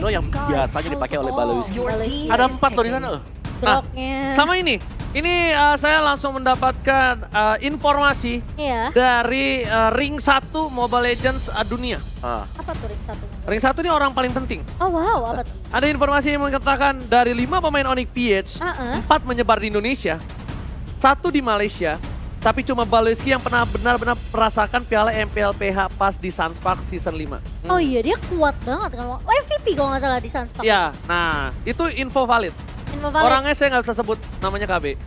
hero yang biasanya dipakai oleh Baloyski. Baloyski. Ada 4 loh di sana. Groknya. Sama ini saya langsung mendapatkan informasi Iya. dari ring 1 Mobile Legends dunia. Apa tuh ring satunya? Ring 1 ini orang paling penting. Oh wow, apa tuh? Ada informasi yang mengatakan dari 5 pemain Onyx PH, 4 menyebar di Indonesia, 1 di Malaysia, tapi cuma Baloyski yang pernah benar-benar merasakan piala MPLPH pas di Sunspark season 5. Oh iya, dia kuat banget kan. MVP kalau nggak salah di Sunspark. Ya, nah itu info valid. Info valid. Orangnya saya nggak bisa sebut namanya KB.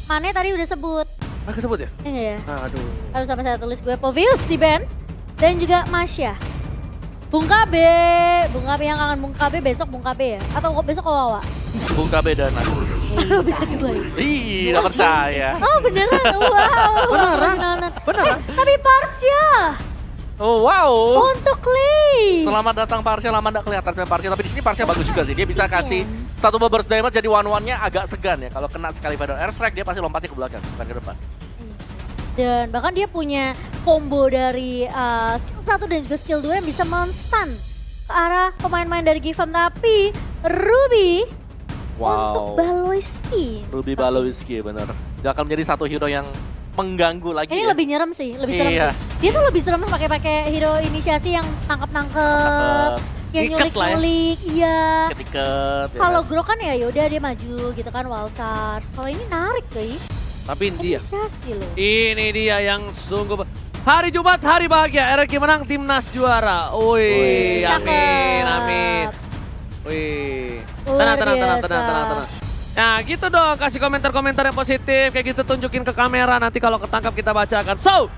Mane tadi udah sebut. Kesebut ya? Iya. Aduh. Harus sampai saya tulis gue Povius di band. Dan juga Masya. Bung KB yang kangen Bung KB besok Bung KB ya? Atau besok Wawa? Bung KB dan aku. Bisa dua ya? Ih, gak percaya. Oh beneran? Wow. Beneran? Beneran? Tapi Parsya Oh wow. untuk Clay. Selamat datang Parsha, lama gak kelihatan sama Parsha. Tapi di sini Parsha bagus juga sih. Dia bisa kasih satu burst damage jadi one-one-nya agak segan ya. Kalau kena sekali Vader Airstrike dia pasti lompatnya ke belakang, bukan ke depan. Dan bahkan dia punya combo dari skill 1 dan juga skill 2 yang bisa men-stun ke arah pemain-pemain dari Gifam. Tapi Ruby untuk Baloyski. Ruby Baloyski bener. Dia akan menjadi satu hero yang mengganggu lagi. Ini ya. lebih nyerem sih, lebih serem Iya. sih. Dia tuh lebih serem pakai hero inisiasi yang tangkap-tangkep, yang Iket lah ya. nyulik-nyulik, iya. Ketiket. Kalau Grok kan ya yaudah dia maju gitu kan, wild charge. Kalau ini narik guys, Tapi ini dia. inisiasi loh. Ini dia yang sungguh. Hari Jumat, hari bahagia. RRQ menang, timnas juara. Wih, amin, amin. Wih. Luar Tenang. biasa. Nah gitu dong, kasih komentar-komentar yang positif. Kayak gitu tunjukin ke kamera, nanti kalau ketangkap kita bacakan. So,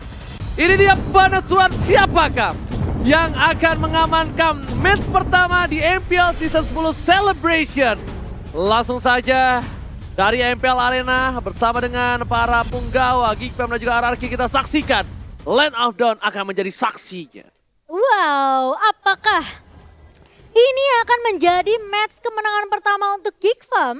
ini dia penentuan siapakah yang akan mengamankan match pertama di MPL Season 10 Celebration. Langsung saja dari MPL Arena bersama dengan para punggawa Geekfam dan juga RRQ kita saksikan. Land of Dawn akan menjadi saksinya. Wow, apakah ini akan menjadi match kemenangan pertama untuk Geekfam?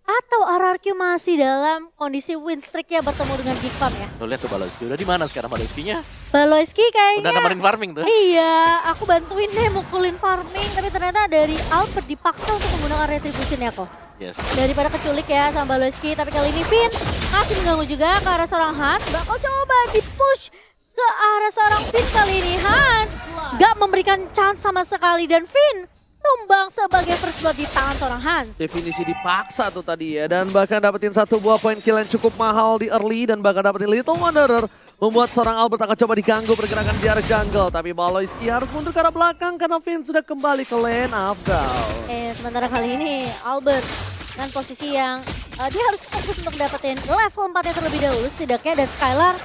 Atau RRQ masih dalam kondisi win streak ya bertemu dengan Geekfam ya? Lo lihat tuh Baloyski, udah di mana sekarang Baloyski-nya? Baloyski kayaknya. Udah nemenin farming tuh. Iya, aku bantuin deh mukulin farming. Tapi ternyata dari Albert dipaksa untuk menggunakan retribution ya kok. Yes. Daripada keculik ya sama Baloyski. Tapi kali ini Finn masih mengganggu juga ke arah seorang Hans. Bakal coba di-push ke arah seorang Finn kali ini. Hans gak memberikan chance sama sekali. Dan Finn tumbang sebagai first blood di tangan seorang Hans. Definisi dipaksa tuh tadi ya. Dan bahkan dapetin satu buah poin kill yang cukup mahal di early. Dan bahkan dapetin Little Wanderer. Membuat seorang Albert akan coba diganggu pergerakan di arah jungle. Tapi Baloyski harus mundur ke arah belakang karena Finn sudah kembali ke lane of Dawn. Sementara kali ini Albert dengan posisi yang dia harus fokus untuk dapetin level 4 terlebih dahulu setidaknya. Dan Skylar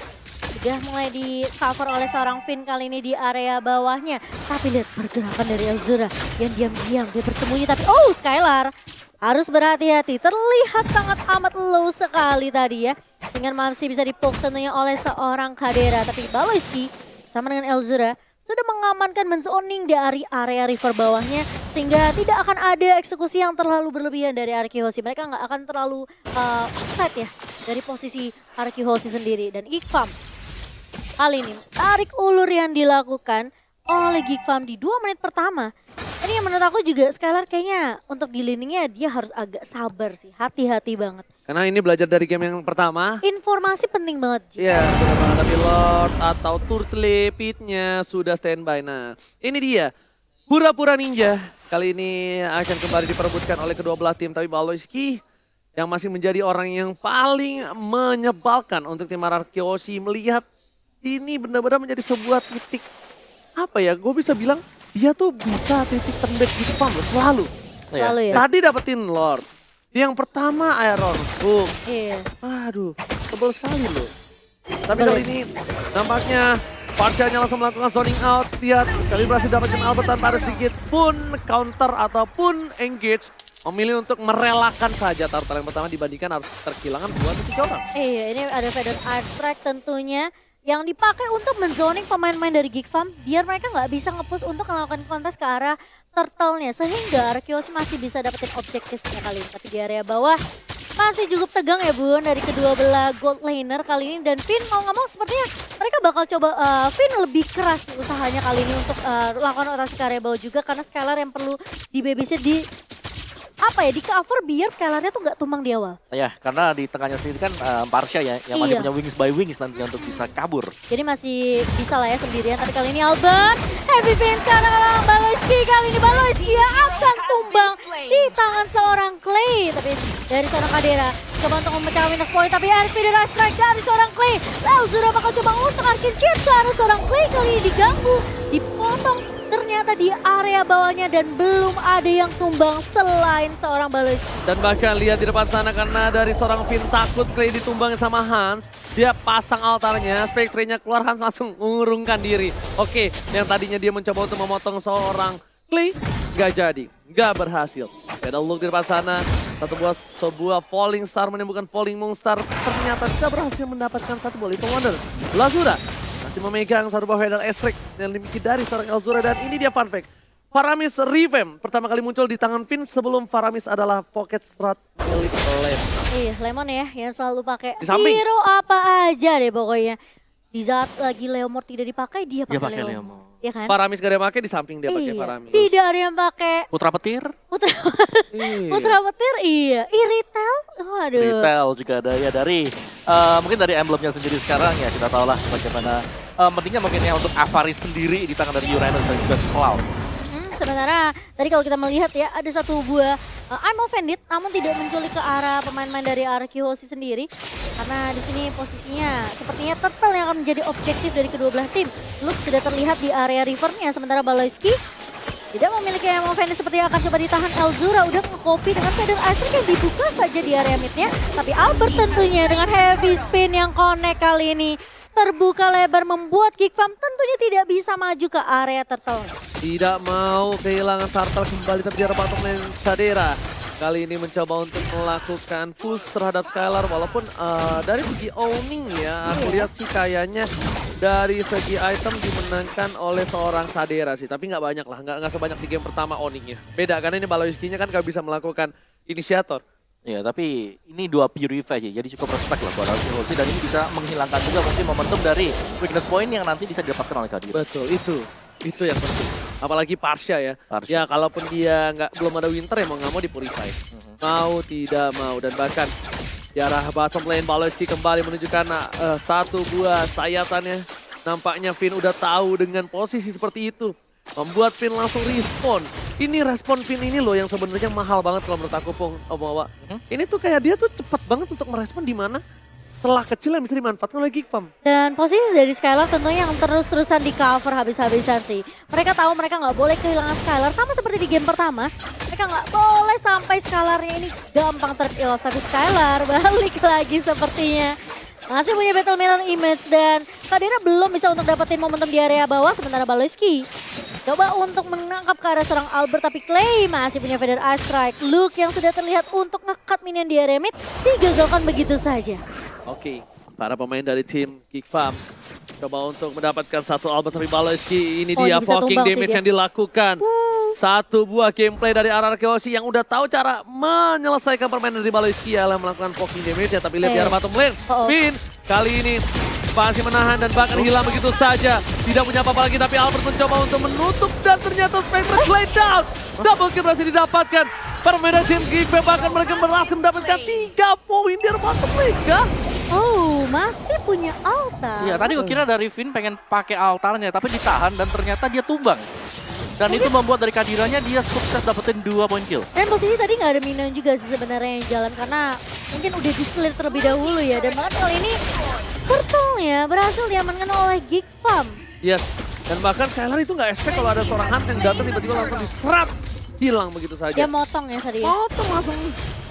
sudah mulai di cover oleh seorang Finn kali ini di area bawahnya. Tapi lihat pergerakan dari Elzura yang diam-diam dia bersembunyi. Tapi Skylar harus berhati-hati. Terlihat sangat amat low sekali tadi ya. Dengan masih bisa dipoke tentunya oleh seorang Kadera. Tapi Baloyski sama dengan Elzura sudah mengamankan menzoning dari area river bawahnya. Sehingga tidak akan ada eksekusi yang terlalu berlebihan dari Arkihosi. Mereka nggak akan terlalu offside ya dari posisi Arkihosi sendiri. Dan Geekfam kali ini tarik ulur yang dilakukan oleh Geekfam di 2 menit pertama. Ini yang menurut aku juga Skylar kayaknya untuk di laningnya dia harus agak sabar sih. Hati-hati banget. Karena ini belajar dari game yang pertama. Informasi penting banget. Ji. Iya, benar banget. Tapi Lord atau Turtle Pit-nya sudah standby. Nah, ini dia. Pura-pura ninja. Kali ini akan kembali diperebutkan oleh kedua belah tim. Tapi Baloyski yang masih menjadi orang yang paling menyebalkan untuk tim Arkeosi melihat ini benar-benar menjadi sebuah titik. Apa ya, gue bisa bilang dia tuh bisa titik tembak gitu Pam, selalu. Selalu ya. Tadi dapetin Lord. Yang pertama Iron Hook. Iya. Aduh, tebal sekali loh. Tapi kali ini nampaknya Parsha-nya langsung melakukan zoning out. Lihat, kali berhasil dapetin Albert tanpa ada sedikit pun counter ataupun engage. Memilih untuk merelakan saja turtle yang pertama dibandingkan harus terkehilangan 2-3 orang. Iya, ini ada Vader Airstrike tentunya yang dipakai untuk menzoning pemain-pemain dari Geekfam biar mereka nggak bisa nge-push untuk melakukan kontes ke arah turtle-nya. Sehingga Arkeos masih bisa dapetin objektifnya kali ini. Tapi di area bawah masih cukup tegang ya Bun dari kedua belah gold laner kali ini. Dan Finn mau nggak mau sepertinya mereka bakal coba Finn lebih keras usahanya kali ini untuk lakukan rotasi ke area bawah juga. Karena Skylar yang perlu di babysit di di cover biar Skylarnya tuh nggak tumbang di awal. Ya, karena di tengahnya sendiri kan Parsha ya, yang masih Iya. punya wings by wings nantinya untuk bisa kabur. Jadi masih bisa lah ya sendirian. Tapi kali ini Albert, Heavy Finn sekarang Baloyski. Kali ini Baloyski akan tumbang di tangan seorang Clay. Tapi dari seorang Kadera coba untuk memecah minus point. Tapi RP dari strike dari seorang Clay. Elzura bakal coba untuk Arkin Shield ke arah seorang Clay. Kali ini diganggu, dipotong ternyata di area bawahnya dan belum ada yang tumbang selain seorang Baloyski. Dan bahkan lihat di depan sana karena dari seorang Finn takut Clay ditumbangin sama Hans. Dia pasang altarnya, Spectre-nya keluar, Hans langsung mengurungkan diri. Oke, yang tadinya dia mencoba untuk memotong seorang Clay, nggak jadi, nggak berhasil. Ada look di depan sana, sebuah falling star menemukan falling monster. Ternyata tidak berhasil mendapatkan satu bola itu Wonder. Lazura masih memegang satu buah header Estrik yang dimiliki dari seorang Elzura. Dan ini dia fun fact. Faramis revamp pertama kali muncul di tangan Finn sebelum Faramis adalah pocket strat milik Lemon. Iya, Lemon ya yang selalu pakai Di samping. hero apa aja deh pokoknya. Di saat lagi Leomord tidak dipakai, dia Dia pakai pakai Leomord. Leomord. Ya kan? Faramis gak ada yang pakai, di samping dia pakai Iya. Faramis. Tidak ada yang pakai Putra petir, Putra Iya. Putra petir, iya. Iritel, waduh. retail juga ada ya dari mungkin dari emblemnya sendiri sekarang ya kita tahu lah bagaimana pentingnya mungkin ya untuk Avaris sendiri di tangan dari Uranus dan juga Cloud. Sementara tadi kalau kita melihat ya ada satu buah I'm offended namun tidak menculik ke arah pemain-pemain dari RQHC sendiri. Karena di sini posisinya sepertinya Turtle yang akan menjadi objektif dari kedua belah tim. Luke sudah terlihat di area rivernya sementara Baloyski tidak memiliki I'm offended seperti yang akan coba ditahan. Elzura udah nge-copy dengan Feather Ice yang dibuka saja di area midnya. Tapi Albert tentunya dengan heavy spin yang connect kali ini terbuka lebar membuat Geekfam tentunya tidak bisa maju ke area Turtle. Tidak mau kehilangan Turtle kembali tapi dia patung Sadera. Kali ini mencoba untuk melakukan push terhadap Skylar walaupun dari segi owning ya aku lihat sih kayaknya dari segi item dimenangkan oleh seorang Sadera sih. Tapi nggak banyak lah, nggak sebanyak di game pertama owningnya. Beda karena ini Baloyski-nya kan nggak bisa melakukan inisiator. Ya tapi ini dua purify ya, jadi cukup respect lah buat RQHC dan ini bisa menghilangkan juga mungkin momentum dari weakness point yang nanti bisa didapatkan oleh Kadira. Betul, itu yang penting. Apalagi Parsha ya. Parsha. Ya kalaupun dia belum ada winter ya mau nggak mau di purify. Mau tidak mau dan bahkan di arah bottom lane Baloyski kembali menunjukkan satu buah sayatannya. Nampaknya Finn udah tahu dengan posisi seperti itu. Membuat Finn langsung respon. Ini respon Finn ini loh yang sebenarnya mahal banget kalau menurut aku Pung. Ini tuh kayak dia tuh cepat banget untuk merespon di mana celah kecil yang bisa dimanfaatkan oleh Geekfam. Dan posisi dari Skylar tentunya yang terus-terusan di cover habis-habisan sih. Mereka tahu mereka nggak boleh kehilangan Skylar sama seperti di game pertama. Mereka nggak boleh sampai Skylarnya ini gampang terkill. Tapi Skylar balik lagi sepertinya. Masih punya Battle Mirror Image dan Kadira belum bisa untuk dapetin momentum di area bawah sementara Baloyski coba untuk menangkap ke arah seorang Albert tapi Clay masih punya Feather Ice Strike. Luke yang sudah terlihat untuk nge-cut minion di area mid digagalkan begitu saja. Oke, para pemain dari tim Geekfam coba untuk mendapatkan satu Albert tapi Baloyski ini dia ini bisa fucking tumbang sih damage dia. yang dilakukan. Satu buah gameplay dari RRQHC yang udah tahu cara menyelesaikan permainan dari Baloyski ya melakukan fucking damage ya. Tapi lihat di arah bottom lane, Finn kali ini masih menahan dan bahkan hilang begitu saja. Tidak punya apa-apa lagi tapi Albert mencoba untuk menutup dan ternyata Spectre slide down. Double kill berhasil didapatkan. Permainan tim Geekfam bahkan mereka berhasil mendapatkan 3 poin di arah bottom lane kah? Oh, masih punya altar. Iya tadi gue kira dari Finn pengen pakai altarnya tapi ditahan dan ternyata dia tumbang. Dan itu membuat dari Kadiranya dia sukses dapetin 2 poin kill. Dan posisi tadi nggak ada minion juga sih sebenarnya yang jalan karena mungkin udah di-clear terlebih dahulu ya. Dan bahkan kali ini Turtle-nya berhasil diamankan oleh Geekfam. Yes, dan bahkan Skylar itu nggak expect kalau ada seorang Hunt yang datang tiba-tiba langsung diserap. Hilang begitu saja. Dia motong ya tadi. Potong langsung.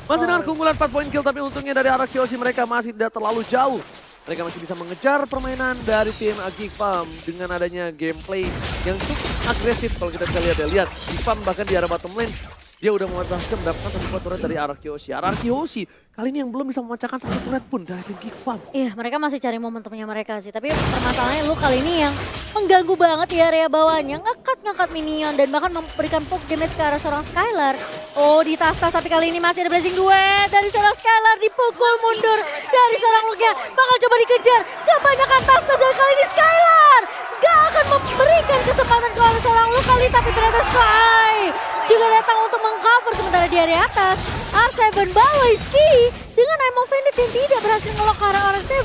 Masih dengan keunggulan 4 poin kill tapi untungnya dari arah RQHC mereka masih tidak terlalu jauh. Mereka masih bisa mengejar permainan dari tim Geekfam dengan adanya gameplay yang cukup agresif kalau kita bisa lihat ya. Lihat, Geekfam bahkan di arah bottom lane Dia udah berhasil mendapatkan satu buah turret dari Arkeoshi. Arkeoshi kali ini yang belum bisa memecahkan satu turret pun dari tim Geekfam. Iya, mereka masih cari momentumnya mereka sih. Tapi permasalahannya lu kali ini yang mengganggu banget di area bawahnya. Ngekat minion dan bahkan memberikan poke damage ke arah seorang Skylar. Oh, di tas-tas tapi kali ini masih ada blazing duet dari seorang Skylar. Dipukul mundur dari seorang Lugia. Bakal coba dikejar. Kebanyakan tas-tas dan kali ini Skylar gak akan memberikan kesempatan ke arah seorang Luka tapi ternyata Sky juga datang untuk mengcover sementara di area atas. R7 Baloyski dengan Emo Bandit yang tidak berhasil ngelok ke arah R7.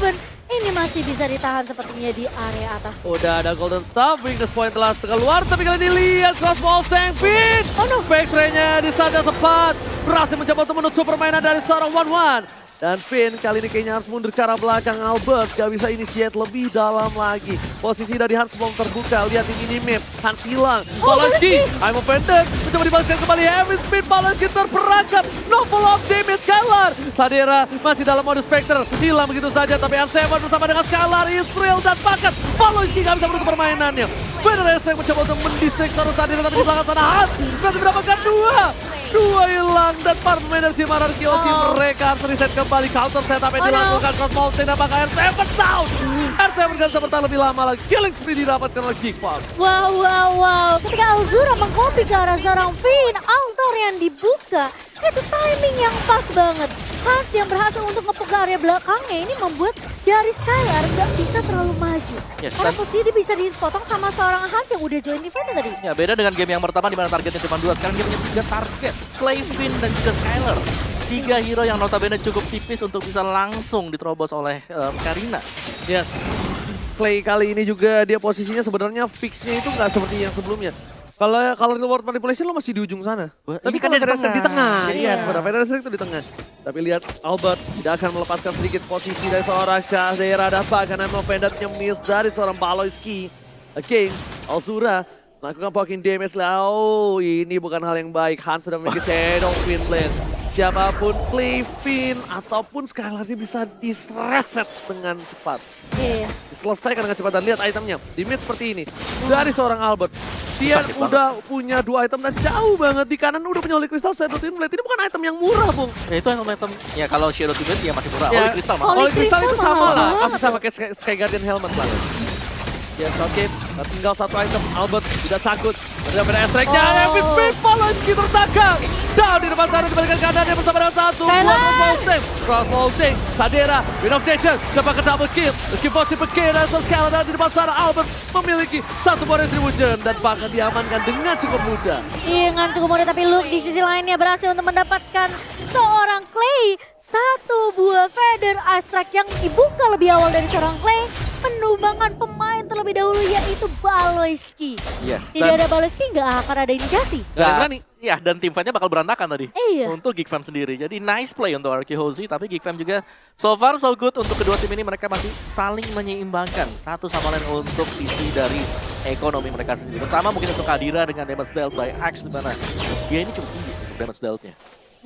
Ini masih bisa ditahan sepertinya di area atas. Udah ada Golden Staff, Weakness Point telah keluar, tapi kali ini lihat Crossbow Tank Pin. Oh no. Backstray-nya di saat yang tepat berhasil mencoba untuk menutup permainan dari seorang One. Dan Finn kali ini kayaknya harus mundur ke arah belakang. Albert gak bisa initiate lebih dalam lagi. Posisi dari Hans belum terbuka. Lihat di minimap. Hans hilang. Baloyski, I'm offended. Mencoba dibalaskan kembali. Heavy Speed, Baloyski terperangkap. No follow up damage Skylar. Sadera masih dalam mode Spectre. Hilang begitu saja. Tapi R7 bersama dengan Skylar, Israel dan Paket. Baloyski gak bisa menutup permainannya. Benar yang mencoba untuk mendistract seorang Sadera. Tapi di belakang sana Hans masih mendapatkan dua hilang dan para pemain dari tim Arkeoshi mereka harus reset kembali. Counter setup yang dilakukan Crossbow Tank dan bakal R7 down. R7 gak bisa bertahan lebih lama lagi. Killing spree didapatkan oleh Geekfam. Wow. Ketika Alzura mengkopi ke arah seorang Finn, altar yang dibuka, itu timing yang pas banget. Hans yang berhasil untuk ngepuk ke area belakangnya ini membuat dari Skylar nggak bisa terlalu maju. Yes, karena posisi dia bisa dipotong sama seorang Hans yang udah join eventnya tadi. Ya beda dengan game yang pertama di mana targetnya cuma 2. Sekarang dia punya 3 target. Clay, Finn, dan juga Skylar. 3 hero yang notabene cukup tipis untuk bisa langsung diterobos oleh Karina. Yes. Clay kali ini juga dia posisinya sebenarnya fixnya itu nggak seperti yang sebelumnya. Kalau reward manipulation lo masih di ujung sana. Ini kan dia di tengah. Iya. Iya, sebenarnya Federasi itu di tengah. Tapi lihat Albert tidak akan melepaskan sedikit posisi dari seorang Shadera dan bahkan Emo Banditnya miss dari seorang Baloyski. King, Alzura melakukan poking damage lah. Oh, ini bukan hal yang baik. Hans sudah memiliki Shadow Twin Blade. Siapapun Clay, Finn, ataupun Skylar dia bisa disreset dengan cepat. Iya. Diselesaikan dengan cepat dan lihat itemnya. Di mid seperti ini. Dari seorang Albert. Dia Sakit udah punya 2 item dan jauh banget. Di kanan udah punya Holy Crystal, Shadow Twin Blade. Ini bukan item yang murah, Bung. Ya itu item. Ya kalau Shadow Twin ya masih murah. Ya, Holy Crystal mahal. Holy Crystal itu sama mahal lah. banget. Masih sama kayak Sky Guardian Helmet lah. Yes, oke. Tinggal 1 item. Albert tidak takut. Berbeda S-Track-nya. Epic Speed, Baloyski tertangkap. Down di depan sana dibalikan kanannya bersama dengan 1. Crossbow Tank. Sadera, Win of Nature. Dapat ke double kill. Meski possible kill dan Skylar dan di depan sana. Albert memiliki 1 buah retribution. Dan bahkan diamankan dengan cukup mudah. Iya, dengan cukup mudah tapi Luke di sisi lainnya berhasil untuk mendapatkan seorang Clay. 1 buah Feather Astrak yang dibuka lebih awal dari seorang Clay. Menumbangkan pemain terlebih dahulu yaitu Baloyski. Yes. Tidak ada Baloyski nggak akan ada inisiasi. Gak ada yang berani. Ya, dan tim fightnya bakal berantakan tadi. Iya. Untuk Geekfam sendiri. Jadi nice play untuk Arkeoshi, tapi Geekfam juga so far so good untuk kedua tim ini. Mereka masih saling menyeimbangkan satu sama lain untuk sisi dari ekonomi mereka sendiri. Pertama mungkin untuk Kadira dengan damage dealt by Axe, di mana dia ini cukup tinggi untuk damage dealt-nya.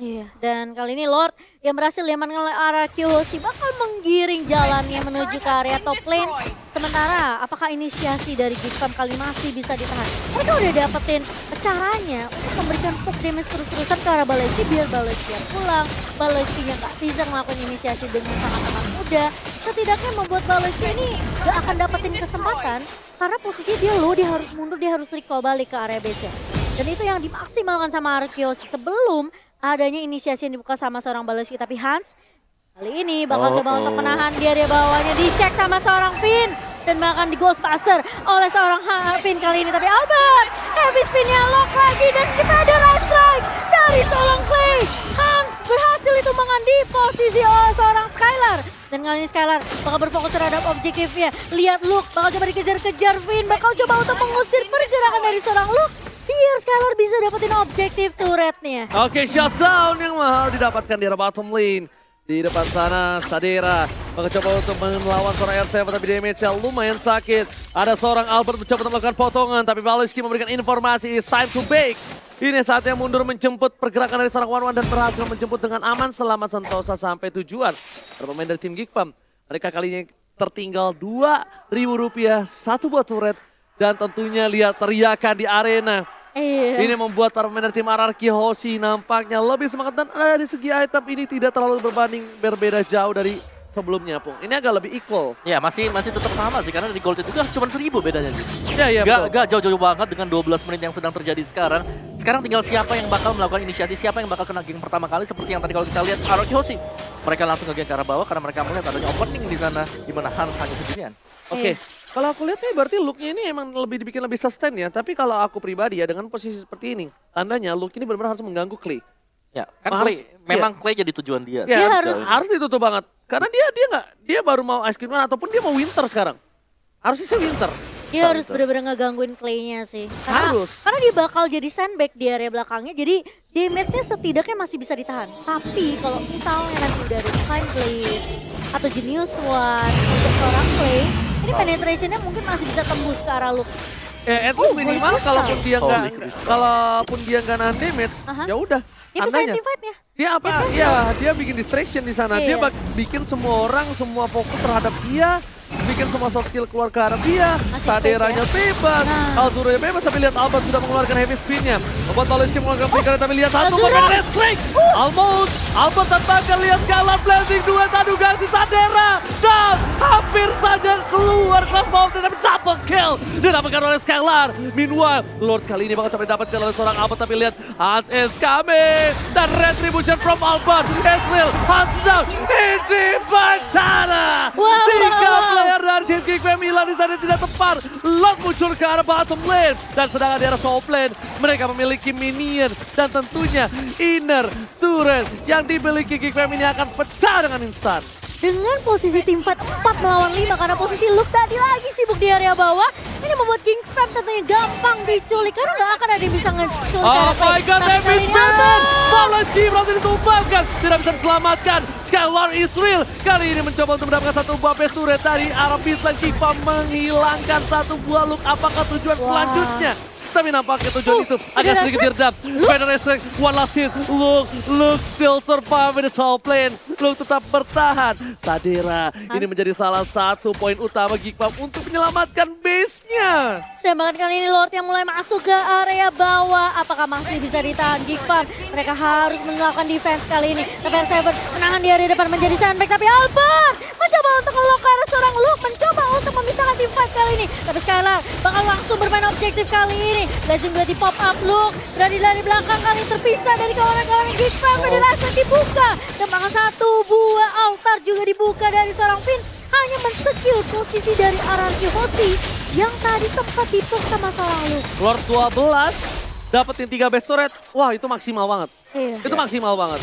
Iya, dan kali ini Lord yang berhasil diamankan oleh Arkeoshi bakal menggiring jalannya menuju ke area top lane. Sementara, apakah inisiasi dari Geekfam kali masih bisa ditahan? Mereka udah dapetin caranya untuk memberikan poke damage terus-terusan ke arah Baloyski biar Baloyski yang pulang. Baloyski yang gak bisa melakukan inisiasi dengan sangat-sangat mudah. Setidaknya membuat Baloyski ini gak akan dapetin kesempatan karena posisi dia low, dia harus mundur, dia harus recall balik ke area base. Dan itu yang dimaksimalkan sama Arkeoshi sebelum adanya inisiasi yang dibuka sama seorang Baloyski. Tapi Hans kali ini bakal coba untuk menahan di area bawahnya. Dicek sama seorang Finn dan bahkan di Ghostbuster oleh seorang Finn kali ini. Tapi Albert, heavy spin-nya lock lagi dan kita ada right strike dari seorang Clay. Hans berhasil hitungan di posisi seorang Skylar. Dan kali ini Skylar bakal berfokus terhadap objektifnya. Lihat Luke bakal coba dikejar-kejar Finn. Bakal coba untuk mengusir pergerakan dari seorang Luke. Biar Skylar bisa dapetin objektif turretnya. Oke, shutdown yang mahal didapatkan di bottom lane. Di depan sana, Sadera mencoba untuk melawan seorang R7, tapi damage-nya lumayan sakit. Ada seorang Albert mencoba untuk melakukan potongan, tapi Baloyski memberikan informasi, it's time to bake. Ini saatnya mundur menjemput pergerakan dari seorang One dan berhasil menjemput dengan aman selama Sentosa sampai tujuan. Para pemain dari tim Geekfam, mereka kali ini tertinggal Rp2.000, 1 buah turret. Dan tentunya lihat teriakan di arena. Iya. Ini membuat para pemain dari tim RRQ Hoshi nampaknya lebih semangat dan dari segi item ini tidak terlalu berbeda jauh dari sebelumnya, Pung. Ini agak lebih equal. Ya masih tetap sama sih karena dari Gold juga cuma 1000 bedanya gitu. Iya, Gak jauh-jauh banget dengan 12 menit yang sedang terjadi sekarang. Sekarang tinggal siapa yang bakal melakukan inisiasi, siapa yang bakal kena geng pertama kali seperti yang tadi kalau kita lihat RRQ Hoshi. Mereka langsung ke geng ke arah bawah karena mereka melihat adanya opening di sana di mana Hans hanya sendirian. Oke. Kalau aku lihat nih berarti look-nya ini emang lebih dibikin lebih sustain ya. Tapi kalau aku pribadi ya dengan posisi seperti ini, tandanya look ini benar-benar harus mengganggu Clay. Ya, kan Harus- Clay, memang Clay jadi tujuan dia. Ya, Dia harus ditutup banget. Karena dia baru mau Ice Cream Run ataupun dia mau Winter sekarang. Harusnya sih Winter. Dia harus Betul. benar-benar ngegangguin Clay-nya sih. Harus. Karena dia bakal jadi sandbag di area belakangnya. Jadi damage-nya setidaknya masih bisa ditahan. Tapi kalau misalnya nanti udah ada Time Blade atau Genius One untuk seorang Clay, ini penetrationnya mungkin masih bisa tembus ke arah Luke. At least minimal Holy kalaupun dia nggak Holy crystal. kalaupun dia nggak nahan damage, Aha. ya udah. Dia bisa Tandanya. teamfight-nya. Dia apa? Ya, dia bikin distraction di sana. Dia Iya. bikin semua orang semua fokus terhadap dia. Bikin semua soft skill keluar ke arah dia. Masih Saderanya space bebas. Nah. Alzuranya bebas. Tapi lihat Albert sudah mengeluarkan heavy spin-nya. Membuat Toloski mengeluarkan flicker. Tapi lihat satu Azura. pemain Restring. Almost. Albert tanpakan lihat Skylar blazing. Dua tadu gangsi Sadera. Dan hampir saja keluar kelas bawah. Tapi double kill. Didapatkan oleh Skylar. Meanwhile, Lord kali ini bakal sampai didapatkan oleh seorang Albert. Tapi lihat Hans is coming. Dan retribution from Albert. Ezreal. Hans down. Ini Vantana. Wow. Tiga player dari tim Geekfam hilang di sana tidak tepat. Lord muncul ke arah bottom lane. Dan sedangkan di arah top lane, mereka memiliki minion. Dan tentunya inner turret yang dimiliki Geekfam ini akan pecah dengan instan. Dengan posisi tim fight 4 melawan 5 karena posisi Luke tadi lagi sibuk di area bawah. Ini membuat King Fam tentunya gampang diculik karena nggak akan ada yang bisa ngeculik. Oh arah my Clay. god, Tapi Davis kali ini- Batman! Voloski berhasil ditumbangkan, tidak bisa diselamatkan. Skylar Israel kali ini mencoba untuk mendapatkan satu buah base turret dari arah Bislan. Kiva menghilangkan satu buah look. Apakah tujuan Wah. selanjutnya? Tapi nampaknya tujuan itu agak ada sedikit diredam. Banner Restrict, one last hit. Luke still survive in the top lane. Luke tetap bertahan. Sadera ini menjadi salah satu poin utama Geekfam untuk menyelamatkan base-nya. Dan bahkan kali ini Lord yang mulai masuk ke area bawah. Apakah masih bisa ditahan Geekfam? Mereka harus melakukan defense kali ini. Tapi Seven menahan di area depan menjadi sandbag. Tapi Albert mencoba untuk ngelok ke arah seorang Luke. Mencoba untuk memisahkan tim fight kali ini. Tapi Skylar bakal langsung bermain objektif kali ini. Blazing juga di pop up Luke. Berada dari belakang kali terpisah dari kawan-kawan Geekfam. Penjelasan dibuka. Dan bahkan satu buah altar juga dibuka dari seorang Finn. Hanya men-secure posisi dari RRQ Hoshi yang tadi sempat dipuksa masa lalu. Lord 12 dapetin 3 base turret. Wah, itu maksimal banget. Iya. Itu maksimal banget.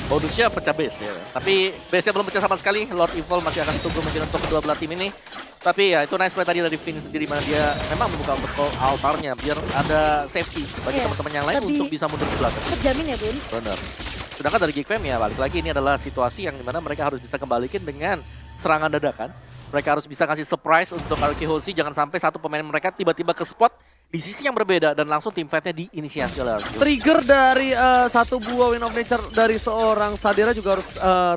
Bonusnya pecah base ya. Tapi base-nya belum pecah sama sekali. Lord Evil masih akan tunggu mungkin stok kedua belah tim ini. Tapi ya itu nice play tadi dari Finn sendiri mana dia memang membuka untuk altarnya biar ada safety bagi Iya. teman-teman yang lain Lebih- untuk bisa mundur ke belakang. Terjamin ya Bun? Benar. Sedangkan dari Geekfam ya balik lagi ini adalah situasi yang dimana mereka harus bisa kembalikan dengan serangan dadakan. Mereka harus bisa kasih surprise untuk RRQ Hoshi. Jangan sampai satu pemain mereka tiba-tiba ke spot di sisi yang berbeda dan langsung tim fight-nya diinisiasi oleh RRQ. Trigger dari satu buah win of nature dari seorang Sadera juga harus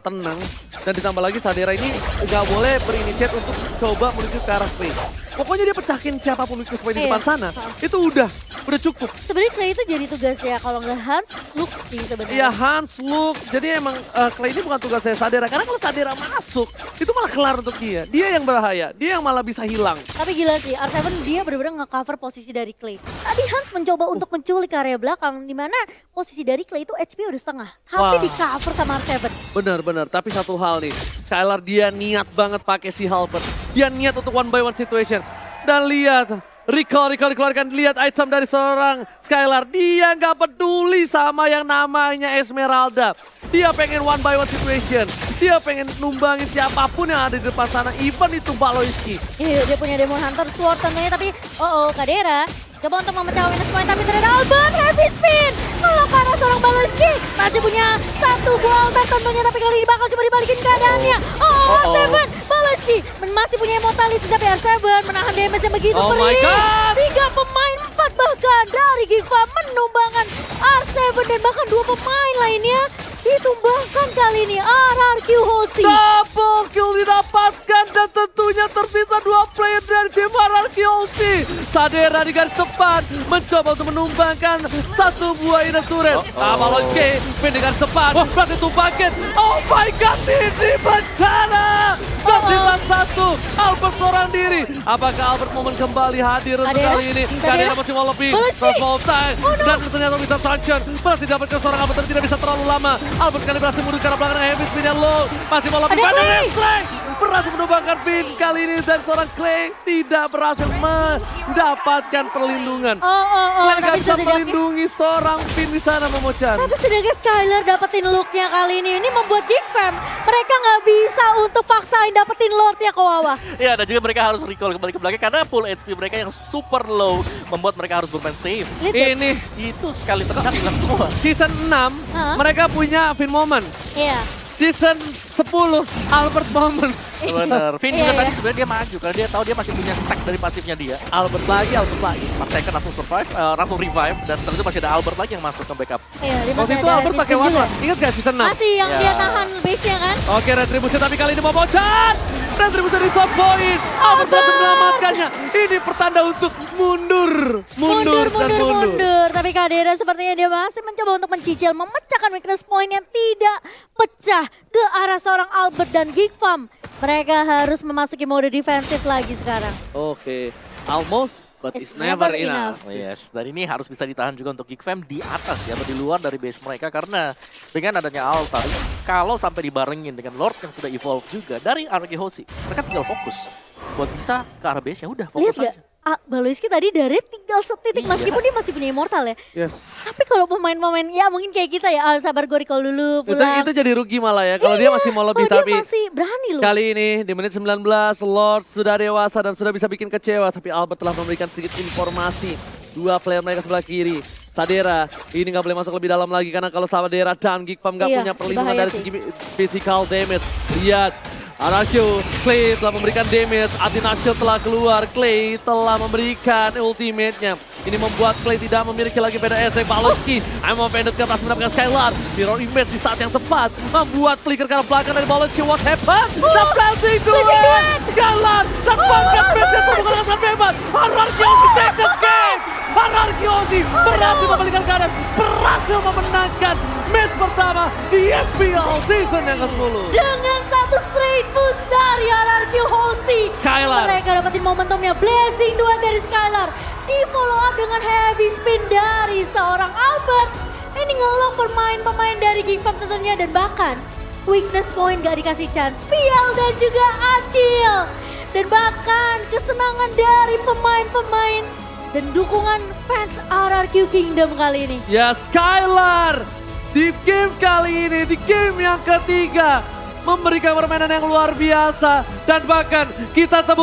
tenang. Dan ditambah lagi Sadera ini nggak boleh berinisiat untuk coba menuju ke arah Clay. Pokoknya dia pecahin siapapun weakness point di Iya. depan sana. Itu udah cukup. Sebenarnya Clay itu jadi tugas ya kalau nggak Hans, Luke sih sebenarnya. Iya Hans, Luke. Jadi emang Clay ini bukan tugas saya Sadera. Karena kalau Sadera masuk, itu malah kelar untuk dia. Dia yang bahaya. Dia yang malah bisa hilang. Tapi gila sih, R7 dia benar-benar nge-cover posisi dari Clay. Tadi Hans mencoba untuk menculik area belakang, di mana posisi dari Clay itu HP udah setengah. Tapi Wah. di-cover sama R7. Benar. Tapi satu hal nih. Skylar dia niat banget pakai si Halberd. Dia niat untuk one by one situation. Dan lihat. Recall dikeluarkan. Lihat item dari seorang Skylar. Dia nggak peduli sama yang namanya Esmeralda. Dia pengen one by one situation. Dia pengen numbangin siapapun yang ada di depan sana. Even itu Baloiski. Iya, dia punya Demon Hunter Sword tentunya, tapi Kadera coba untuk memecah minus point, tapi ternyata Albert heavy spin. Kalau karena seorang Baloiski masih punya satu buah altar tentunya, tapi kali ini bakal coba dibalikin keadaannya. R7, Baloiski masih punya immortality, tapi R7 menahan damage yang begitu Oh my perih. God. 3 pemain, 4 bahkan dari Geekfam menumbangkan R7 dan bahkan 2 pemain lainnya ditumbangkan kali ini RRQ Hoshi. Double kill didapatkan dan tentunya tersisa 2 player dari tim RRQ Hoshi. Sadera di garis depan mencoba untuk menumbangkan satu buah inner turret. Maloski Vin di garis depan berarti tumbangkan. Oh my god, ini bencana. Tertinggal satu, Albert seorang diri. Apakah Albert Moment kembali hadir untuk Kadera? kali ini? Kadera masih mau lebih. Time. Dan ternyata bisa sanction. Berhasil dapatkan seorang Albert tapi tidak bisa terlalu lama. Albert kali berhasil mundur karena belakang heavy spinnya low. Masih mau lebih. Ada Pada Clay. Clay berhasil menumbangkan Vin kali ini. Dan seorang Clay tidak berhasil mendapatkan perlindungan. Clay Clay gak bisa melindungi seorang Vin di sana, Momochan. Tapi sedangkan Skylar dapetin looknya kali ini membuat Geek Fam mereka nggak bisa untuk paksain dapetin Lordnya ke bawah. Ya, dan juga mereka harus recall kembali ke belakang karena full HP mereka yang super low membuat mereka harus bermain safe. Lihat tuh. Ini Itu sekali tengah hilang semua. season 6 mereka punya Vin Moment. Iya. Season 10 Albert Moment. Bener. Vin Iya, juga tadi iya. sebenarnya dia maju karena dia tahu dia masih punya stack dari pasifnya dia. Albert lagi. 4 second langsung survive, langsung revive dan setelah itu masih ada Albert lagi yang masuk ke backup. Iya, di Waktu masih itu ada Albert pakai Finn juga. Wattler. Ingat gak season 6? Masih yang Ya. dia tahan base-nya kan? Oke, retribusi tapi kali ini Momochan. Retribusi di swap point. Albert berhasil menyelamatkannya. Ini pertanda untuk mundur. Mundur. Tapi Kadera sepertinya dia masih mencoba untuk mencicil, memecahkan weakness point yang tidak pecah ke arah seorang Albert dan Geek Fam. Mereka harus memasuki mode defensif lagi sekarang. Oke, almost but it's never enough. Yes, dan ini harus bisa ditahan juga untuk Geek Fam di atas ya, atau di luar dari base mereka karena dengan adanya altar, kalau sampai dibarengin dengan Lord yang sudah evolve juga dari RG Hoshi, mereka tinggal fokus buat bisa ke arah base ya udah Lihat fokus gak? aja. Baloiski tadi dari tinggal setitik Iya. meskipun dia masih punya immortal ya. Yes. Tapi kalau pemain-pemain ya mungkin kayak kita ya, sabar gue recall dulu pulang. Itu jadi rugi malah ya kalau dia masih mau lebih, Kalau tapi dia masih berani loh. kali ini di menit 19 Lord sudah dewasa dan sudah bisa bikin kecewa, tapi Albert telah memberikan sedikit informasi. Dua player mereka sebelah kiri. Sadera ini nggak boleh masuk lebih dalam lagi karena kalau Sadera dan Geek Fam nggak Iya, punya perlindungan bahaya dari sih. segi physical damage. Lihat. Arakyo, Clay telah memberikan damage, Atinasio telah keluar, Clay telah memberikan ultimate-nya. Ini membuat Clay tidak memiliki lagi PDS, Baloski, I'm offended ke atas mendapatkan Skylar. Mirror image di saat yang tepat, membuat flicker ke arah belakang dari Baloski, what happened? The blessing duet! Skylar, terbangkan base-nya terbuka dengan sangat bebas. Arakyo take the game! Arakyo berhasil membalikan keadaan, berhasil memenangkan match pertama di FPL season yang ke-10. Dengan satu straight push dari RRQ Hoshi. Skylar. Mereka dapetin momentumnya, blessing duet dari Skylar. Di follow up dengan heavy spin dari seorang Albert. Ini ngelock pemain-pemain dari Geek Fam tentunya dan bahkan weakness point gak dikasih chance. Pial dan juga Acil. Dan bahkan kesenangan dari pemain-pemain dan dukungan fans RRQ Kingdom kali ini. Ya Skylar di game kali ini, di game yang ketiga memberikan permainan yang luar biasa dan bahkan kita tepuk